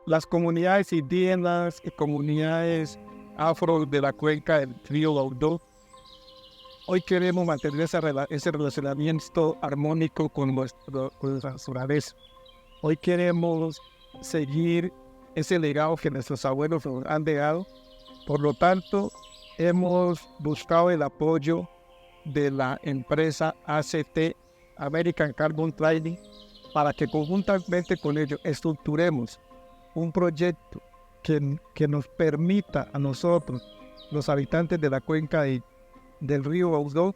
Las comunidades indígenas y comunidades afro de la cuenca del río Baudó, hoy queremos mantener ese relacionamiento armónico con nuestra naturaleza. Hoy queremos seguir ese legado que nuestros abuelos nos han dejado. Por lo tanto, hemos buscado el apoyo de la empresa ACT, American Carbon Trading, para que conjuntamente con ellos estructuremos un proyecto que nos permita a nosotros, los habitantes de la cuenca del río Baudó,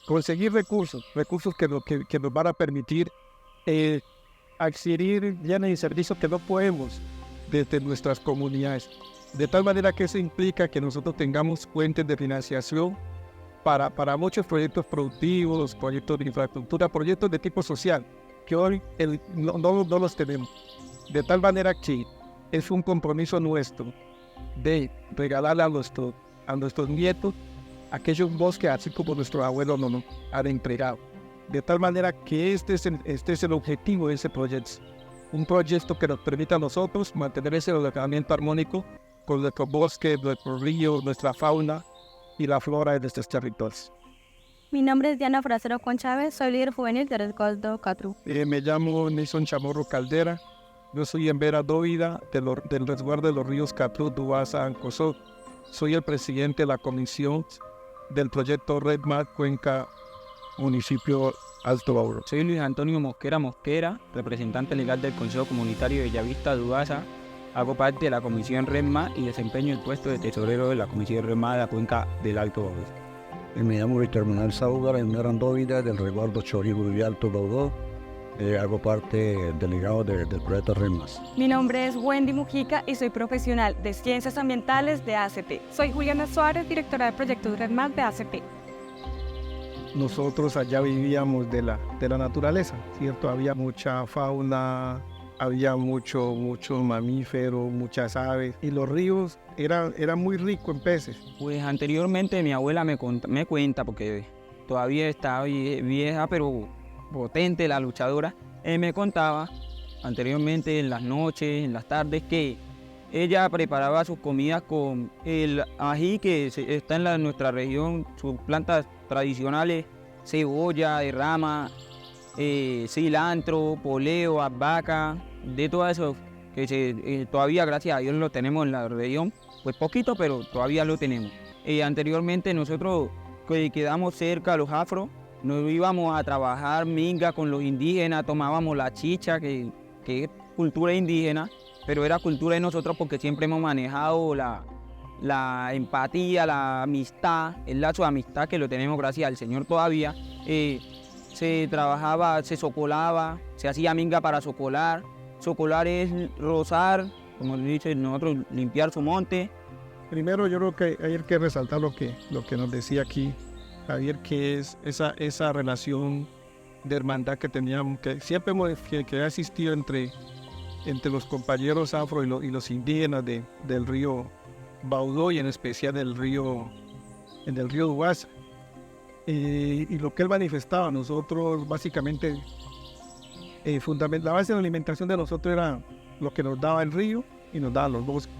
conseguir recursos que nos van a permitir adquirir bienes y servicios que no podemos desde nuestras comunidades. De tal manera que eso implica que nosotros tengamos fuentes de financiación para muchos proyectos productivos, proyectos de infraestructura, proyectos de tipo social, que hoy no los tenemos. De tal manera que es un compromiso nuestro de regalarle a nuestros nietos aquellos bosques, así como nuestros abuelos nos han entregado. De tal manera que este es el objetivo de ese proyecto. Un proyecto que nos permita a nosotros mantener ese relacionamiento armónico con nuestros bosques, nuestros ríos, nuestra fauna y la flora de nuestros territorios. Mi nombre es Diana Fracero Conchávez, soy líder juvenil de Resguardo Catru. Me llamo Nelson Chamorro Caldera. Yo soy en Vera Dóvida del resguardo de los ríos Catru, Dubasa, Ancosó. Soy el presidente de la comisión del proyecto Red Mar Cuenca, municipio Alto Baudó. Soy Luis Antonio Mosquera, representante legal del Consejo Comunitario de Bellavista, Dubasa. Hago parte de la comisión Red Mar y desempeño el puesto de tesorero de la comisión Red Mar de la cuenca del Alto Baudó. Me llamo Víctor Manuel Saúgar, en Vera Dóvida del resguardo Chorigo y Alto Baudó. Hago parte delegado del proyecto REMAS. Mi nombre es Wendy Mujica y soy profesional de Ciencias Ambientales de ACT. Soy Juliana Suárez, directora de proyectos REMAS de ACT. Nosotros allá vivíamos de la naturaleza, ¿cierto? Había mucha fauna, había mucho mamífero, muchas aves, y los ríos eran muy ricos en peces. Pues anteriormente mi abuela me cuenta, porque todavía está vieja, pero potente, la luchadora, me contaba anteriormente en las noches, en las tardes, que ella preparaba sus comidas con el ají que está en nuestra región, sus plantas tradicionales, cebolla de rama, cilantro, poleo, albahaca, de todo eso que todavía, gracias a Dios, lo tenemos en la región, pues poquito, pero todavía lo tenemos. Anteriormente nosotros que quedamos cerca a los afros, nos íbamos a trabajar minga con los indígenas, tomábamos la chicha, que es cultura indígena, pero era cultura de nosotros porque siempre hemos manejado la empatía, la amistad, el lazo de amistad que lo tenemos gracias al Señor todavía. Se trabajaba, se socolaba, se hacía minga para socolar. Socolar es rozar, como dice nosotros, limpiar su monte. Primero yo creo que hay que resaltar lo que nos decía aquí Javier, que es esa relación de hermandad que teníamos, que siempre que ha existido entre los compañeros afro y los indígenas del río Baudó, y en especial en el río Dubasa. Y lo que él manifestaba, nosotros básicamente, la base de la alimentación de nosotros era lo que nos daba el río y nos daban los bosques,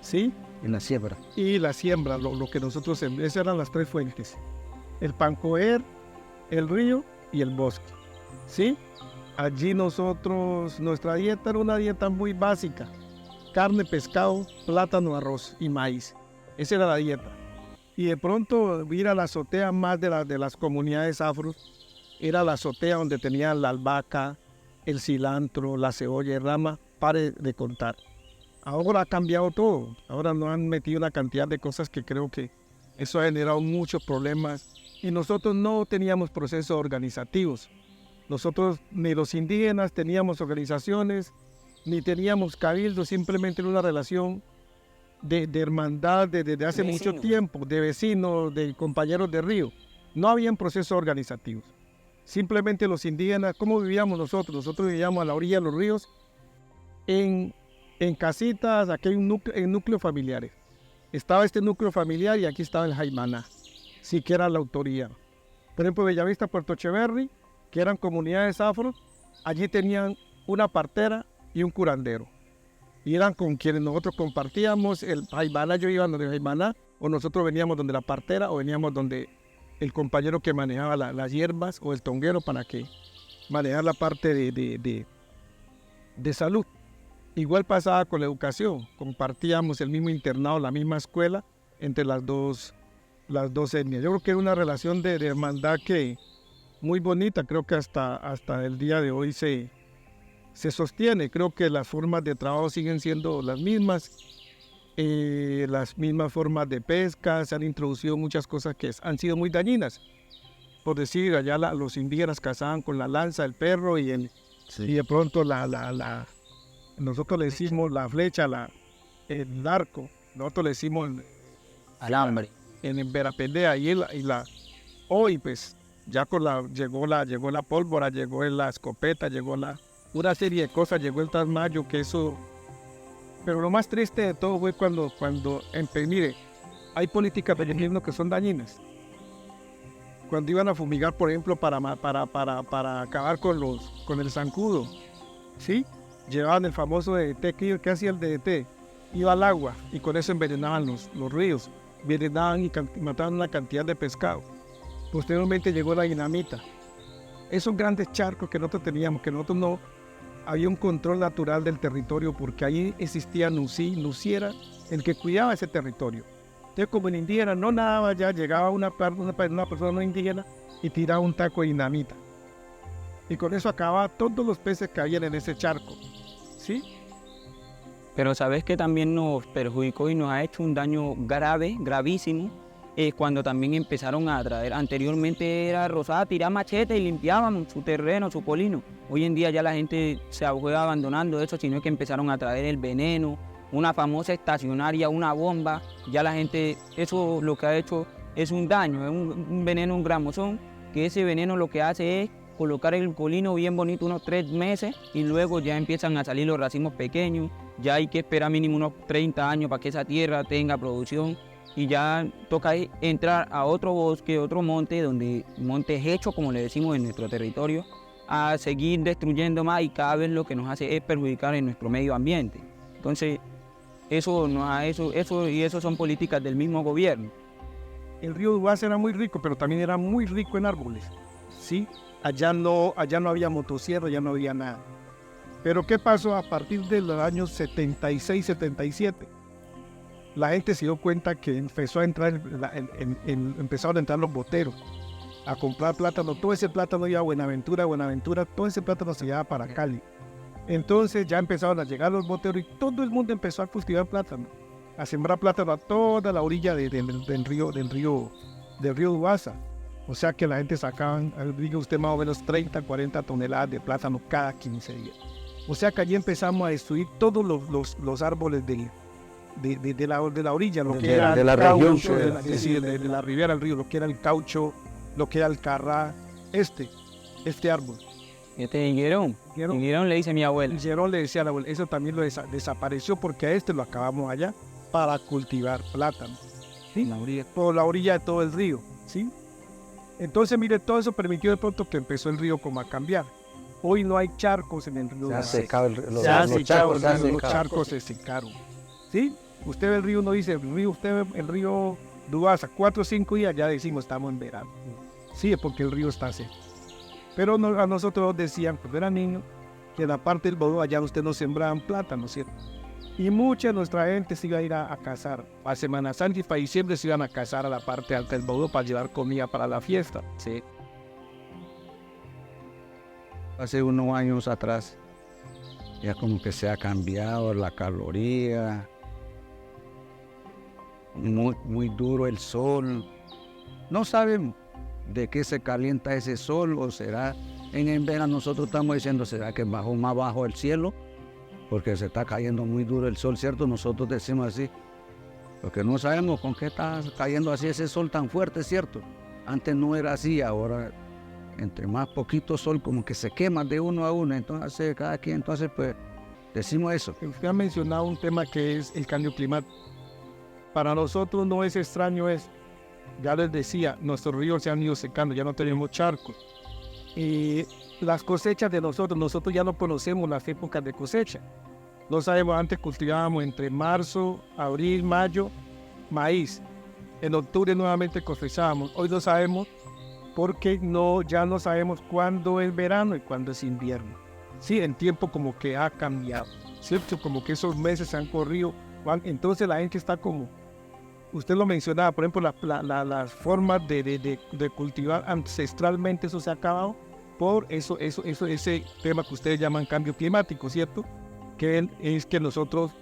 ¿sí? Y la siembra. Y la siembra, lo que nosotros, esas eran las tres fuentes: el pancoer, el río y el bosque, ¿sí? Allí nuestra dieta era una dieta muy básica: carne, pescado, plátano, arroz y maíz. Esa era la dieta. Y de pronto ir a la azotea más de las comunidades afros, era la azotea donde tenían la albahaca, el cilantro, la cebolla y rama, pare de contar. Ahora ha cambiado todo. Ahora nos han metido una cantidad de cosas que creo que eso ha generado muchos problemas. Y nosotros no teníamos procesos organizativos. Nosotros, ni los indígenas teníamos organizaciones, ni teníamos cabildos, simplemente era una relación de hermandad desde hace mucho tiempo, de vecinos, de compañeros de río. No habían procesos organizativos. Simplemente los indígenas, ¿cómo vivíamos nosotros? Nosotros vivíamos a la orilla de los ríos, en casitas, aquí hay en núcleos familiares. Estaba este núcleo familiar y aquí estaba el Jaimaná, sí que era la autoría. Por ejemplo, Bellavista, Puerto Echeverri, que eran comunidades afro, allí tenían una partera y un curandero. Y eran con quienes nosotros compartíamos. El Jaimaná, yo iba donde Jaimaná, o nosotros veníamos donde la partera, o veníamos donde el compañero que manejaba las hierbas, o el tonguero, para que manejar la parte de salud. Igual pasaba con la educación, compartíamos el mismo internado, la misma escuela entre las dos etnias. Yo creo que era una relación de hermandad que muy bonita, creo que hasta el día de hoy se sostiene. Creo que las formas de trabajo siguen siendo las mismas formas de pesca, se han introducido muchas cosas que han sido muy dañinas. Por decir, allá los indígenas cazaban con la lanza, el perro y de pronto nosotros le decimos la flecha, el arco, nosotros le decimos Alambre. en Verapendea hoy pues ya llegó la pólvora, llegó la escopeta, llegó una serie de cosas, llegó el trasmayo, que eso. Pero lo más triste de todo fue cuando mire, hay políticas de gobierno que son dañinas. Cuando iban a fumigar, por ejemplo, para acabar con el zancudo, ¿sí? Llevaban el famoso DDT. ¿Qué hacía el DDT? Iba al agua y con eso envenenaban los ríos, envenenaban y mataban una cantidad de pescado. Posteriormente llegó la dinamita. Esos grandes charcos que nosotros teníamos, que nosotros no había un control natural del territorio, porque ahí existía Nuci era el que cuidaba ese territorio. Entonces, como el indígena no nadaba allá, llegaba una persona no indígena y tiraba un taco de dinamita. Y con eso acababa todos los peces que habían en ese charco, ¿sí? Pero sabes que también nos perjudicó y nos ha hecho un daño grave, gravísimo, cuando también empezaron a traer. Anteriormente era Rosada, tirar machete y limpiaban su terreno, su polino. Hoy en día ya la gente se fue abandonando eso, sino que empezaron a traer el veneno, una famosa estacionaria, una bomba. Ya la gente, eso lo que ha hecho es un daño, es un veneno, un gramosón, que ese veneno lo que hace es colocar el colino bien bonito unos 3 meses y luego ya empiezan a salir los racimos pequeños. Ya hay que esperar mínimo unos 30 años para que esa tierra tenga producción. Y ya toca entrar a otro bosque, otro monte, monte hecho, como le decimos en nuestro territorio, a seguir destruyendo más, y cada vez lo que nos hace es perjudicar en nuestro medio ambiente. Entonces, eso son políticas del mismo gobierno. El río Dubás era muy rico, pero también era muy rico en árboles, ¿sí? Allá no había motosierra, ya no había nada. Pero ¿qué pasó a partir de los años 76, 77? La gente se dio cuenta que empezaron a entrar los boteros a comprar plátano. Todo ese plátano iba a Buenaventura, todo ese plátano se llevaba para Cali. Entonces ya empezaron a llegar los boteros y todo el mundo empezó a cultivar plátano, a sembrar plátano a toda la orilla del río Dubasa. O sea que la gente sacaban, diga usted, más o menos 30, 40 toneladas de plátano cada 15 días. O sea que allí empezamos a destruir todos los árboles de la orilla, lo que era de la región, de la ribera del río, lo que era el caucho, lo que era el carrá, este árbol. Higuerón le dice mi abuela. El higuerón le decía a la abuela, eso también lo desapareció, porque a lo acabamos allá para cultivar plátano, ¿sí? Por la orilla de todo el río, ¿sí? Entonces, mire, todo eso permitió de pronto que empezó el río como a cambiar. Hoy no hay charcos en el río. Se ha secado los charcos se secaron, ¿sí? Usted ve el río, uno dice, usted ve el río Dubasa, 4 o 5 días ya decimos estamos en verano. Sí, es porque el río está seco. Pero a nosotros nos decían, cuando era niño, que en la parte del Baudó allá usted no sembraban plátano, ¿cierto? Y mucha de nuestra gente se iba a ir a cazar. A Semana Santa y para diciembre se iban a cazar a la parte alta del Baudó para llevar comida para la fiesta. Sí. Hace unos años atrás, ya como que se ha cambiado la caloría, muy duro el sol. No sabemos de qué se calienta ese sol, o será en verano. Nosotros estamos diciendo, será que bajó más bajo el cielo, porque se está cayendo muy duro el sol, ¿cierto? Nosotros decimos así, porque no sabemos con qué está cayendo así ese sol tan fuerte, ¿cierto? Antes no era así, ahora entre más poquito sol como que se quema de uno a uno, entonces cada quien, entonces pues decimos eso. Usted ha mencionado un tema que es el cambio climático. Para nosotros no es extraño eso. Ya les decía, nuestros ríos se han ido secando, ya no tenemos charcos. Y las cosechas de nosotros ya no conocemos las épocas de cosecha. No sabemos, antes cultivábamos entre marzo, abril, mayo, maíz. En octubre nuevamente cosechábamos. Hoy no sabemos porque ya no sabemos cuándo es verano y cuándo es invierno. Sí, el tiempo como que ha cambiado, ¿cierto? Como que esos meses se han corrido. Entonces la gente está como, usted lo mencionaba, por ejemplo, las formas de cultivar ancestralmente, eso se ha acabado por ese tema que ustedes llaman cambio climático, ¿cierto? Que es que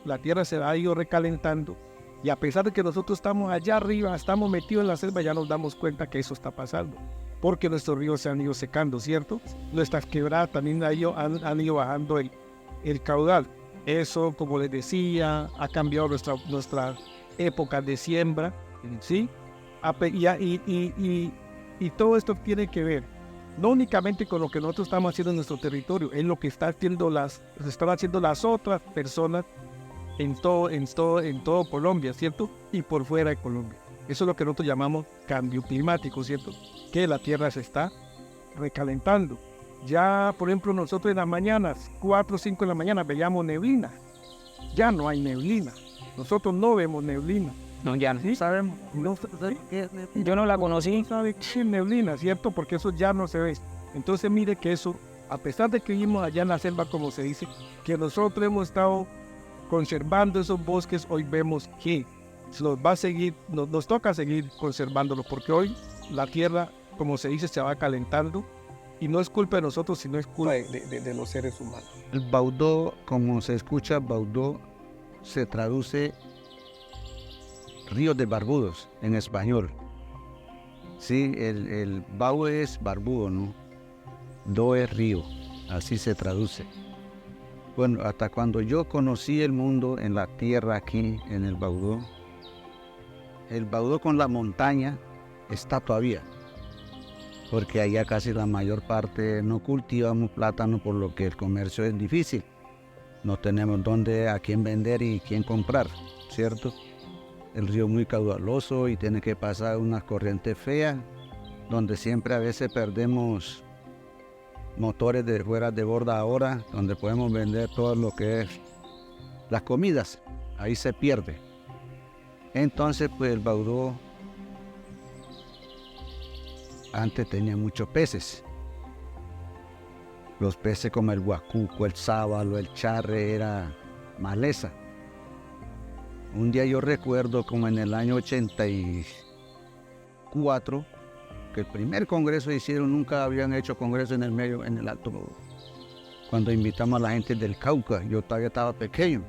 la tierra se ha ido recalentando y a pesar de que nosotros estamos allá arriba, estamos metidos en la selva, ya nos damos cuenta que eso está pasando, porque nuestros ríos se han ido secando, ¿cierto? Nuestras quebradas también han ido bajando el caudal. Eso, como les decía, ha cambiado nuestra época de siembra, ¿sí? Y todo esto tiene que ver no únicamente con lo que nosotros estamos haciendo en nuestro territorio, es lo que están haciendo las otras personas en todo Colombia, ¿cierto? Y por fuera de Colombia. Eso es lo que nosotros llamamos cambio climático, ¿cierto? Que la tierra se está recalentando. Ya, por ejemplo, nosotros en las mañanas, 4 o 5 de la mañana, veíamos neblina. Ya no hay neblina. Nosotros no vemos neblina. No, ya no. ¿Sí? Sabemos. No sabemos qué es neblina. Yo no la conocí. No sabe qué es neblina, ¿cierto? Porque eso ya no se ve. Entonces, mire que eso, a pesar de que vivimos allá en la selva, como se dice, que nosotros hemos estado conservando esos bosques, hoy vemos que nos toca seguir conservándolos, porque hoy la tierra, como se dice, se va calentando. Y no es culpa de nosotros, sino es culpa de los seres humanos. El Baudó, como se escucha, Baudó se traduce ríos de barbudos en español. Sí, el Bau es barbudo, ¿no? Do es río, así se traduce. Bueno, hasta cuando yo conocí el mundo en la tierra aquí, en el Baudó con la montaña está todavía. Porque allá casi la mayor parte no cultivamos plátano, por lo que el comercio es difícil. No tenemos a quién vender y quién comprar, ¿cierto? El río es muy caudaloso y tiene que pasar unas corrientes feas, donde siempre a veces perdemos motores de fuera de borda ahora, donde podemos vender todo lo que es las comidas. Ahí se pierde. Entonces, pues el Baudó antes tenía muchos peces. Los peces como el guacuco, el sábalo, el charre, era maleza. Un día yo recuerdo como en el año 84, que el primer congreso hicieron, nunca habían hecho congreso en el medio, en el Alto Baudó. Cuando invitamos a la gente del Cauca, yo todavía estaba pequeño.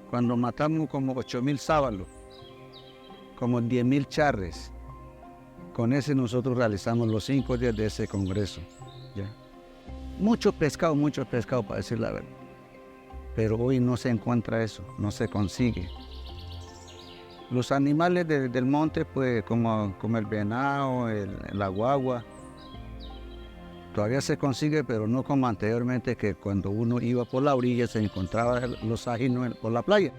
Cuando matamos como 8,000 sábalos, como 10,000 charres. Con ese nosotros realizamos los 5 días de ese congreso. ¿Ya? Mucho pescado para decir la verdad. Pero hoy no se encuentra eso, no se consigue. Los animales del monte, pues como el venado, la guagua, todavía se consigue, pero no como anteriormente, que cuando uno iba por la orilla se encontraba los ajinos por la playa.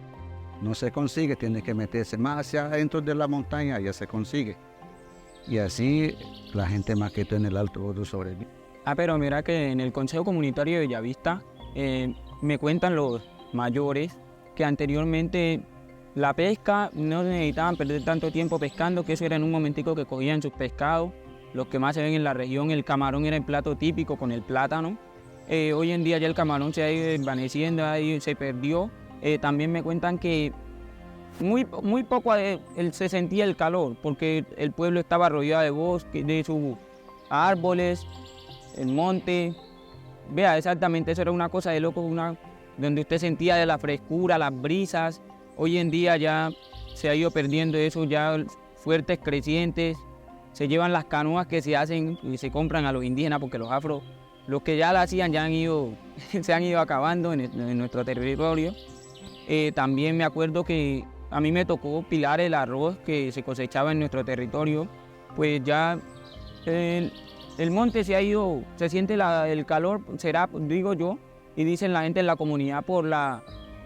No se consigue, tiene que meterse más hacia adentro de la montaña, ya se consigue. Y así la gente más que todo en el Alto Baudó sobrevive. Pero mira que en el Consejo Comunitario de Bellavista me cuentan los mayores que anteriormente la pesca no necesitaban perder tanto tiempo pescando, que eso era en un momentico que cogían sus pescados. Los que más se ven en la región, el camarón era el plato típico con el plátano. Hoy en día ya el camarón se ha ido desvaneciendo, se perdió. También me cuentan que muy poco se sentía el calor, porque el pueblo estaba rodeado de bosques, de sus árboles, el monte. Vea, exactamente, eso era una cosa de loco, donde usted sentía de la frescura, las brisas. Hoy en día ya se ha ido perdiendo eso, ya fuertes crecientes. Se llevan las canoas que se hacen y se compran a los indígenas, porque los afros, los que ya la hacían, se han ido acabando en nuestro territorio. También me acuerdo que a mí me tocó pilar el arroz que se cosechaba en nuestro territorio. Pues ya el monte se ha ido, se siente el calor, será, digo yo, y dicen la gente en la comunidad, por la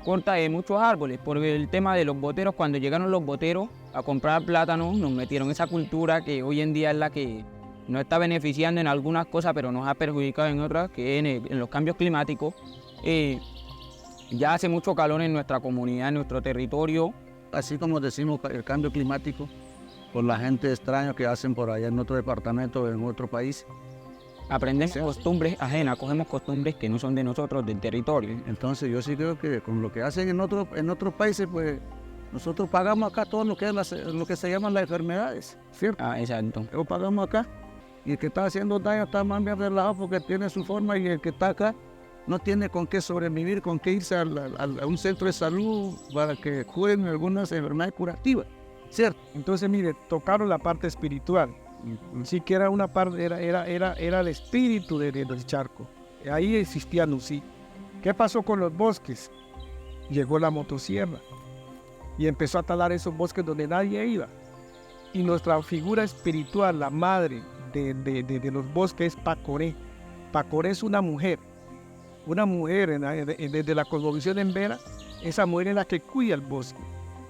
corta de muchos árboles, por el tema de los boteros. Cuando llegaron los boteros a comprar plátanos, nos metieron esa cultura que hoy en día es la que nos está beneficiando en algunas cosas, pero nos ha perjudicado en otras, que en los cambios climáticos. Ya hace mucho calor en nuestra comunidad, en nuestro territorio. Así como decimos el cambio climático, por la gente extraña que hacen por allá en otro departamento o en otro país. Aprendemos costumbres ajenas, cogemos costumbres que no son de nosotros, del territorio. Entonces yo sí creo que con lo que hacen en otros países, pues nosotros pagamos acá todo lo que es lo que se llaman las enfermedades, ¿cierto? Exacto. Lo pagamos acá. Y el que está haciendo daño está más bien relajado porque tiene su forma, y el que está acá no tiene con qué sobrevivir, con qué irse a un centro de salud para que curen algunas enfermedades curativas, ¿cierto? Entonces, mire, tocaron la parte espiritual. Sí que era una parte, era el espíritu del charco. Ahí existía Nusí. ¿Qué pasó con los bosques? Llegó la motosierra y empezó a talar esos bosques donde nadie iba. Y nuestra figura espiritual, la madre de los bosques, es Pacoré. Pacoré es una mujer desde la cosmovisión embera. Esa mujer es la que cuida el bosque,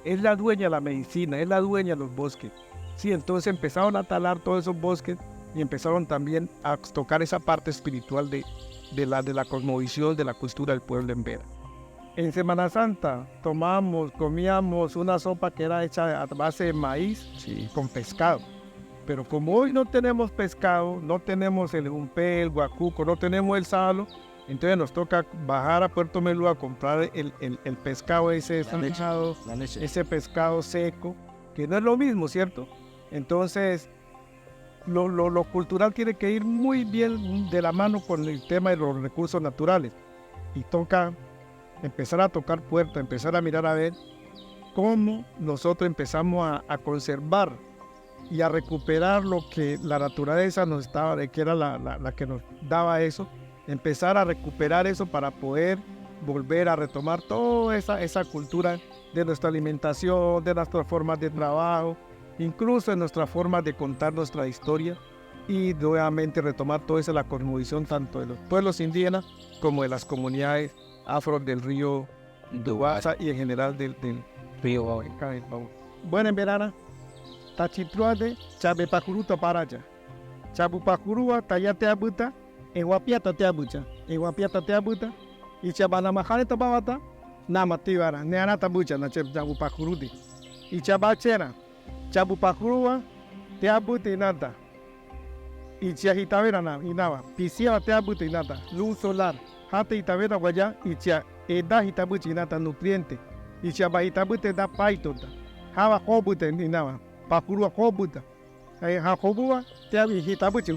es la dueña de la medicina, es la dueña de los bosques. Sí, entonces empezaron a talar todos esos bosques y empezaron también a tocar esa parte espiritual de la cosmovisión, de la cultura del pueblo embera. En Semana Santa comíamos una sopa que era hecha a base de maíz, sí, con pescado. Pero como hoy no tenemos pescado, no tenemos el jumpé, el guacuco, no tenemos el salo, entonces nos toca bajar a Puerto Melú a comprar el pescado ese sanchado, ese pescado seco, que no es lo mismo, ¿cierto? Entonces, lo cultural tiene que ir muy bien de la mano con el tema de los recursos naturales. Y toca empezar a tocar puertas, empezar a mirar a ver cómo nosotros empezamos a conservar y a recuperar lo que la naturaleza nos daba, que era la que nos daba eso, empezar a recuperar eso para poder volver a retomar toda esa cultura de nuestra alimentación, de nuestras formas de trabajo, incluso en nuestras formas de contar nuestra historia, y nuevamente retomar toda esa la cosmovisión tanto de los pueblos indígenas como de las comunidades afro del río Dubasa y en general del río Bauca. Bueno, en verano, Tachitruade, Chabepacuruta Paraja, Chabupacurua, Tayate Abuta, en Guapiata te abucha, y Chabanamajare Tabata, Namatibara, Neanata Bucha, Chabupacurudi, y Chabachera, Chabupacurua, te abuta y nada. Y Chiajitavera y nada, Pisia te abuta y nada, luz solar, Hate Itavera Guaya, y Chia, Eda Hitabuchi y nada, nutriente, y Chabahitabuta da Paitota, Java Hobuta y nada, Pacurua Hobuta, Jacobua, te Hitabuchi,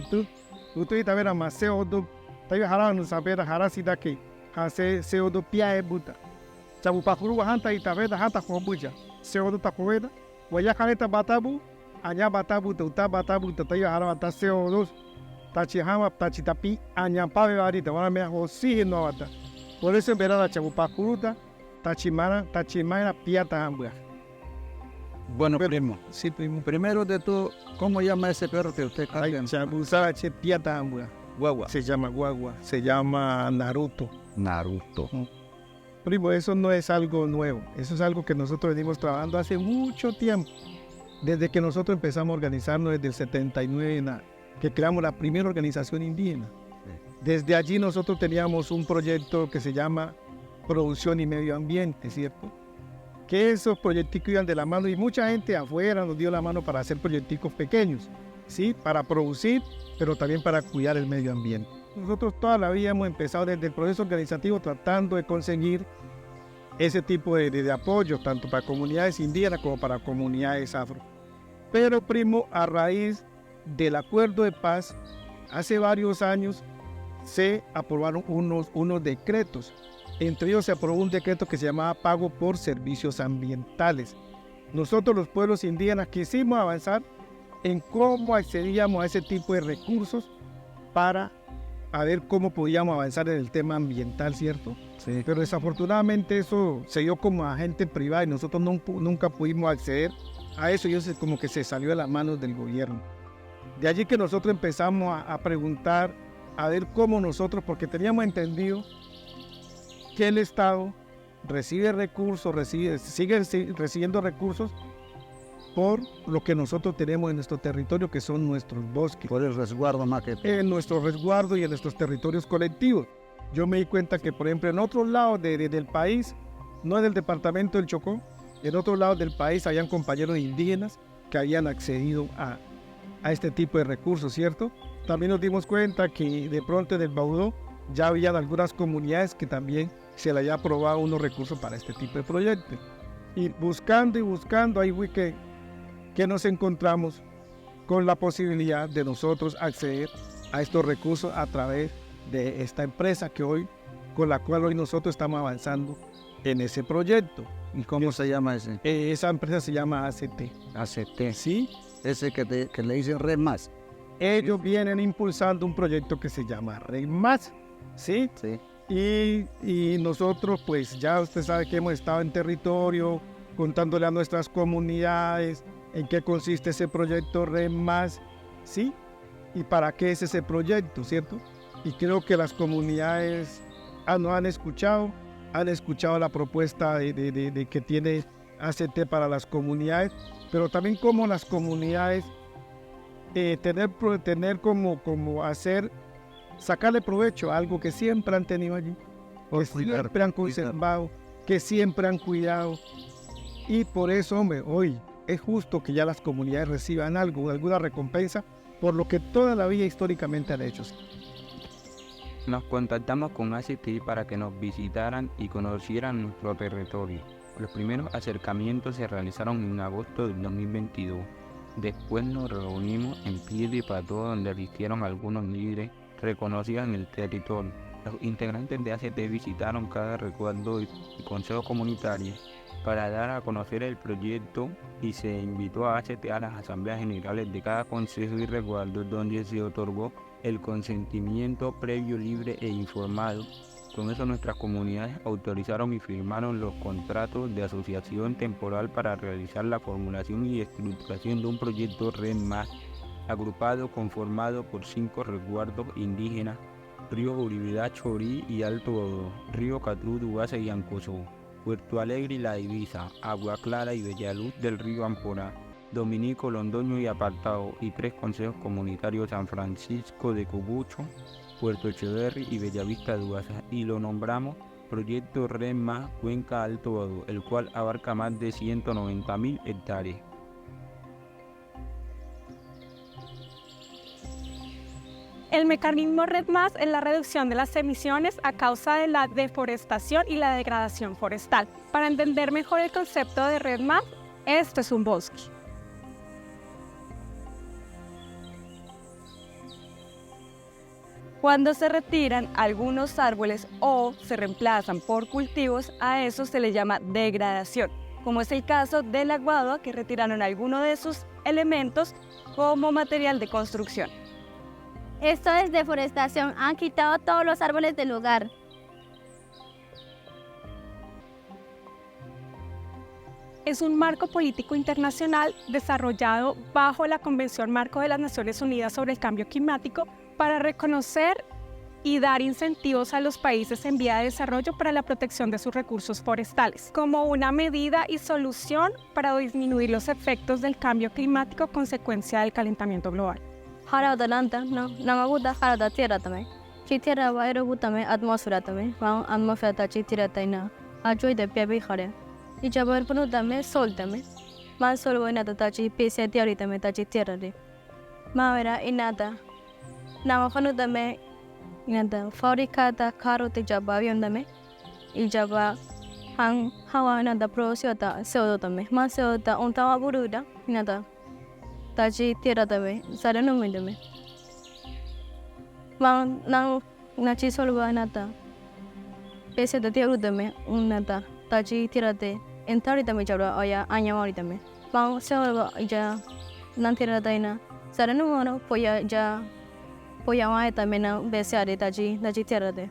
Utu Itavera más CO2, Tayo Harano Sabera Harasida que, Hase CO2 Pia Buta, Chabupacurua Hanta Itavera Hata Hobuja, CO2 Tacoveda, Guaya Caneta Batabu, Aña Batabu, Tuta Batabu, Tayo Harata CO2, Tachihama, Tachitapi, Añampave Varita, ahora me hago oxígeno ahora. Por eso en verano Chabupacuruta, Tachimana Piata Ambua. Bueno, primo. Sí, primo. Primero de todo, ¿cómo llama ese perro que usted carga? Chabusara Piata Ambua. Guagua. Se llama guagua, se llama Naruto. Naruto. Primo, eso no es algo nuevo, eso es algo que nosotros venimos trabajando hace mucho tiempo. Desde que nosotros empezamos a organizarnos desde el 79, que creamos la primera organización indígena. Desde allí nosotros teníamos un proyecto que se llama Producción y Medio Ambiente, ¿cierto? Que esos proyecticos iban de la mano y mucha gente afuera nos dio la mano para hacer proyecticos pequeños, ¿sí? Para producir, pero también para cuidar el medio ambiente. Nosotros toda la vida hemos empezado desde el proceso organizativo tratando de conseguir ese tipo de apoyo, tanto para comunidades indígenas como para comunidades afro. Pero, primo, a raíz del acuerdo de paz, hace varios años se aprobaron unos decretos. Entre ellos se aprobó un decreto que se llamaba Pago por Servicios Ambientales. Nosotros los pueblos indígenas quisimos avanzar en cómo accedíamos a ese tipo de recursos para a ver cómo podíamos avanzar en el tema ambiental, ¿cierto? Sí. Pero desafortunadamente eso se dio como agente privado y nosotros nunca pudimos acceder a eso, y eso como que se salió de las manos del gobierno. De allí que nosotros empezamos a preguntar, a ver cómo nosotros, porque teníamos entendido que el Estado recibe recursos, sigue recibiendo recursos por lo que nosotros tenemos en nuestro territorio, que son nuestros bosques. Por el resguardo más que todo. En nuestro resguardo y en nuestros territorios colectivos. Yo me di cuenta que, por ejemplo, en otros lados del país, no en el departamento del Chocó, en otros lados del país habían compañeros indígenas que habían accedido a este tipo de recursos, ¿cierto? También nos dimos cuenta que de pronto en el Baudó ya habían algunas comunidades que también se le había aprobado unos recursos para este tipo de proyectos. Y buscando, ahí fue que nos encontramos con la posibilidad de nosotros acceder a estos recursos a través de esta empresa con la cual hoy nosotros estamos avanzando en ese proyecto. ¿Y cómo se llama ese? Esa empresa se llama ACT. ACT. ¿Sí? Ese que le dicen Red Más. Ellos vienen impulsando un proyecto que se llama Red Más. ¿Sí? Sí. Y nosotros, pues ya usted sabe que hemos estado en territorio, contándole a nuestras comunidades en qué consiste ese proyecto Red Más, ¿sí? Y para qué es ese proyecto, ¿cierto? Y creo que las comunidades nos han escuchado la propuesta de que tiene ACT para las comunidades, pero también como las comunidades tener como sacarle provecho a algo que siempre han tenido allí, que siempre han conservado, que siempre han cuidado. Y por eso, hombre, hoy es justo que ya las comunidades reciban alguna recompensa por lo que toda la vida históricamente han hecho. Nos contactamos con ACT para que nos visitaran y conocieran nuestro territorio. Los primeros acercamientos se realizaron en agosto del 2022. Después nos reunimos en Piedra y Pató, donde asistieron algunos líderes reconocidos en el territorio. Los integrantes de ACT visitaron cada resguardo y consejo comunitario para dar a conocer el proyecto, y se invitó a ACT a las asambleas generales de cada consejo y resguardo, donde se otorgó el consentimiento previo, libre e informado. Con eso nuestras comunidades autorizaron y firmaron los contratos de asociación temporal para realizar la formulación y estructuración de un proyecto Red Más, conformado por 5 resguardos indígenas: Río Uribidá, Chorí y Alto Baudó, Río Catrú, Dugasa y Ancosó, Puerto Alegre y La Divisa, Agua Clara y Bellaluz del Río Amporá, Dominico, Londoño y Apartado, y 3 consejos comunitarios: San Francisco de Cubucho, Puerto Echeverri y Bellavista de Dugasa, y lo nombramos Proyecto Red Más Cuenca Alto Baudó, el cual abarca más de 190.000 hectáreas. El mecanismo Red Más es la reducción de las emisiones a causa de la deforestación y la degradación forestal. Para entender mejor el concepto de Red Más, esto es un bosque. Cuando se retiran algunos árboles o se reemplazan por cultivos, a eso se le llama degradación, como es el caso de la guadua, que retiraron algunos de sus elementos como material de construcción. Esto es deforestación. Han quitado todos los árboles del lugar. Es un marco político internacional desarrollado bajo la Convención Marco de las Naciones Unidas sobre el Cambio Climático para reconocer y dar incentivos a los países en vía de desarrollo para la protección de sus recursos forestales, como una medida y solución para disminuir los efectos del cambio climático consecuencia del calentamiento global. Harada lanta, no, namaguda harada tierra también. Chitera va aerobutame atmósfera también. Vamos atmósfera ta chitera taina. Ajoy de piabi hare. Y chabar punu también sol también. Más sol buena tachi pese teori también tachi tierra de. Mavera inata. Namafanu también inata. Fabrica ta caro te jaba avión también. Y jaba hang hawa inata producio ta CO2 también. Más CO2 ta untama buruda inata. Tachi tierra también, sale no me dame. Mang nang nachi solva nata. Pese de tierra dame nata. Tachi tierra te entari dame jabra oya anyamari dame. Mang solva ya nan tierra taina. Sale no mono poya mai también na bese tachi tierra te.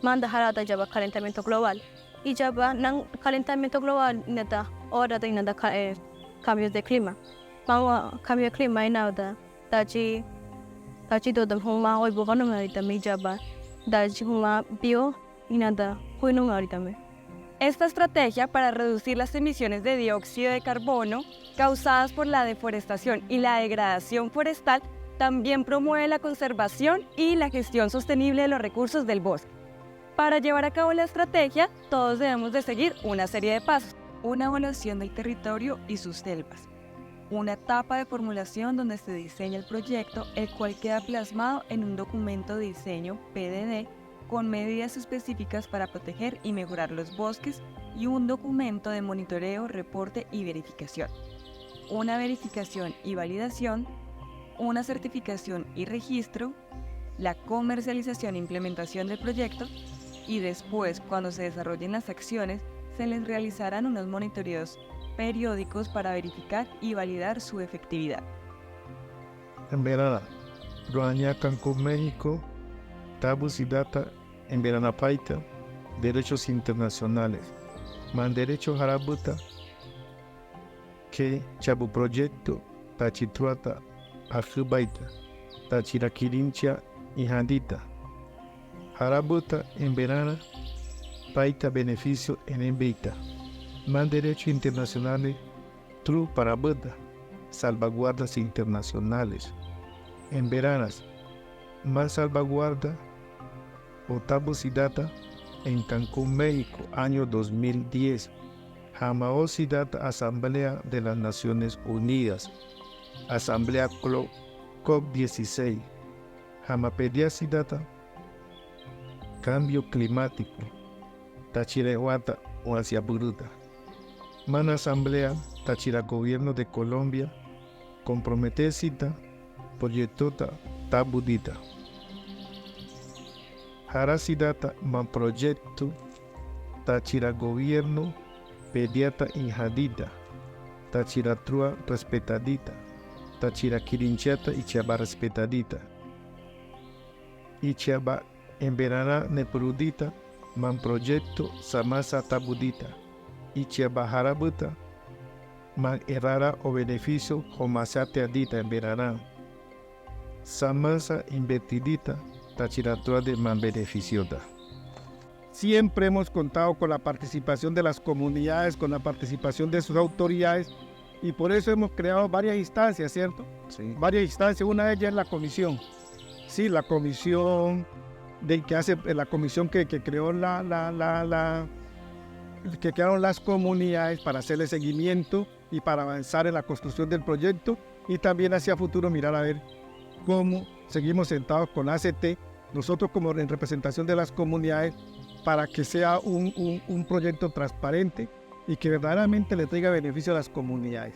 Manda harata jaba calentamiento global. Y jaba nang calentamiento global nata ora te nata cambios de clima. Mau cambio de clima inauda tachi do dam huma oi bogano marita me jaba tachi huma bio inada huino marita me. Esta estrategia para reducir las emisiones de dióxido de carbono causadas por la deforestación y la degradación forestal también promueve la conservación y la gestión sostenible de los recursos del bosque. Para llevar a cabo la estrategia, todos debemos de seguir una serie de pasos. Una evaluación del territorio y sus selvas. Una etapa de formulación donde se diseña el proyecto, el cual queda plasmado en un documento de diseño PDD con medidas específicas para proteger y mejorar los bosques y un documento de monitoreo, reporte y verificación. Una verificación y validación, una certificación y registro, la comercialización e implementación del proyecto y después, cuando se desarrollen las acciones, se les realizarán unos monitoreos periódicos para verificar y validar su efectividad. En verano, Ruaña, Cancún, México, Tabus y Data, en verano Paita, derechos internacionales, man derecho Harabuta, que Chabu Proyecto, Tachitruata, Ajubaita, Tachiraquirincha y Handita, Harabuta, en verano, Paita, beneficio en Envita, man derecho internacionales, True para Buda, salvaguardas internacionales, en veranas, más salvaguarda, Otavos y Data, en Cancún, México, año 2010, Jamaos y Data, Asamblea de las Naciones Unidas, Asamblea COP16, Jamapedias y Data, Cambio Climático, Tachirehuata o Asia Buruta, Man Asamblea, Tachira Gobierno de Colombia, Comprometecita, Proyectota, Tabudita. Harasidata, Man Proyecto, Tachira Gobierno, Pediata Injadita, Tachira Trua Respetadita, Tachira Quirinchata y Chaba Respetadita. Y Chaba en Verana Neprudita, Man Proyecto, Samasa Tabudita. Y Chaba Harabuta, Man Errara o Beneficio, Homasate Adita en Verana. Samasa Invertidita, Tachiratua de Man Beneficiota. Siempre hemos contado con la participación de las comunidades, con la participación de sus autoridades, y por eso hemos creado varias instancias, ¿cierto? Sí. Varias instancias, una de ellas es la comisión. Sí, la comisión la comisión que creó que crearon las comunidades para hacerle seguimiento y para avanzar en la construcción del proyecto, y también hacia futuro mirar a ver cómo seguimos sentados con ACT, nosotros como en representación de las comunidades, para que sea un proyecto transparente y que verdaderamente le traiga beneficio a las comunidades.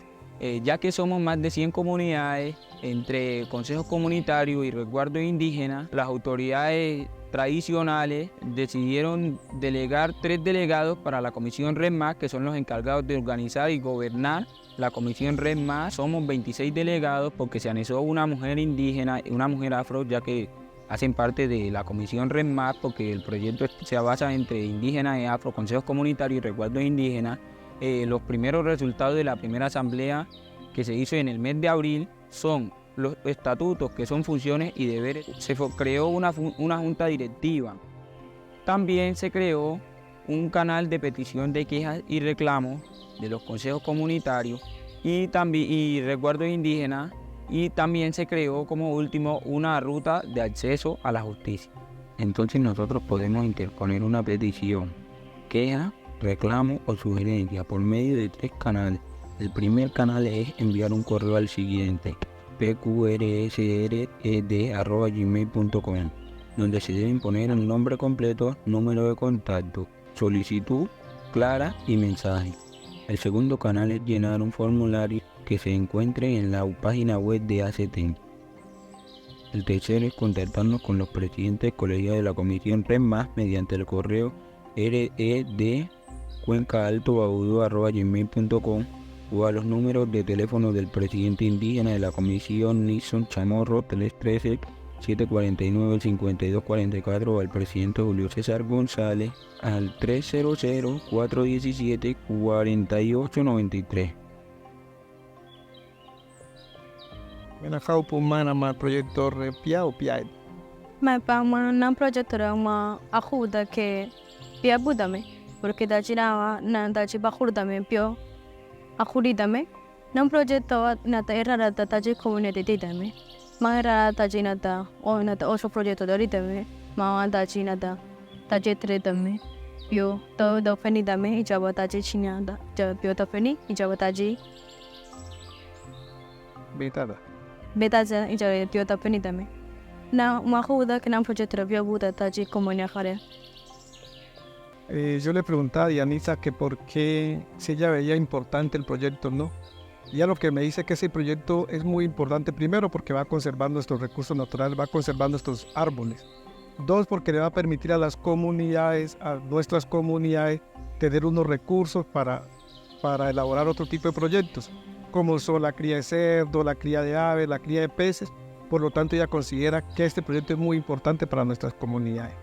Ya que somos más de 100 comunidades, entre consejos comunitarios y resguardos indígenas, las autoridades tradicionales decidieron delegar 3 delegados para la Comisión REDMAS, que son los encargados de organizar y gobernar la Comisión REDMAS. Somos 26 delegados porque se anexó una mujer indígena y una mujer afro, ya que hacen parte de la Comisión REDMAS, porque el proyecto se basa entre indígenas y afro, consejos comunitarios y resguardos indígenas. Los primeros resultados de la primera asamblea que se hizo en el mes de abril son los estatutos, que son funciones y deberes. Se creó una junta directiva. También se creó un canal de petición de quejas y reclamos de los consejos comunitarios y resguardos indígenas, y también se creó como último una ruta de acceso a la justicia. Entonces nosotros podemos interponer una petición, queja, reclamo o sugerencia por medio de 3 canales. El primer canal es enviar un correo al siguiente: pqrsred@gmail.com, donde se deben poner el nombre completo, número de contacto, solicitud clara y mensaje. El segundo canal es llenar un formulario que se encuentre en la página web de ACT. El tercero es contactarnos con los presidentes colegiados de la Comisión REDMAS mediante el correo redcuencaaltobaudu@gmail.com o a los números de teléfono del presidente indígena de la Comisión Nixon Chamorro 313-749-5244 o al presidente Julio César González al 300-417-4893. Menajau Pumana, ma proyecto Repia o Piaid. मैं पामा ना प्रोजेक्ट रमा अखुदा के पिया बुदा में porque tachina na tachi bakur también pio akuri también nan proyecto nata era tachi community también mara tachi nata o nata otro proyecto de ahorita mama tachi nata tachi tre también pio todo feni también y jaba tachi china da pio to feni y jaba tachi beta ja y jaba pio to feni también na mahuda que nan proyecto de buda tachi comunidad jare. Yo le preguntaba a Dianisa que por qué, si ella veía importante el proyecto, ¿no? Ella lo que me dice que ese proyecto es muy importante, primero porque va a conservar nuestros recursos naturales, va a conservar nuestros árboles. Dos, porque le va a permitir a las comunidades, a nuestras comunidades, tener unos recursos para elaborar otro tipo de proyectos, como son la cría de cerdo, la cría de aves, la cría de peces. Por lo tanto, ella considera que este proyecto es muy importante para nuestras comunidades.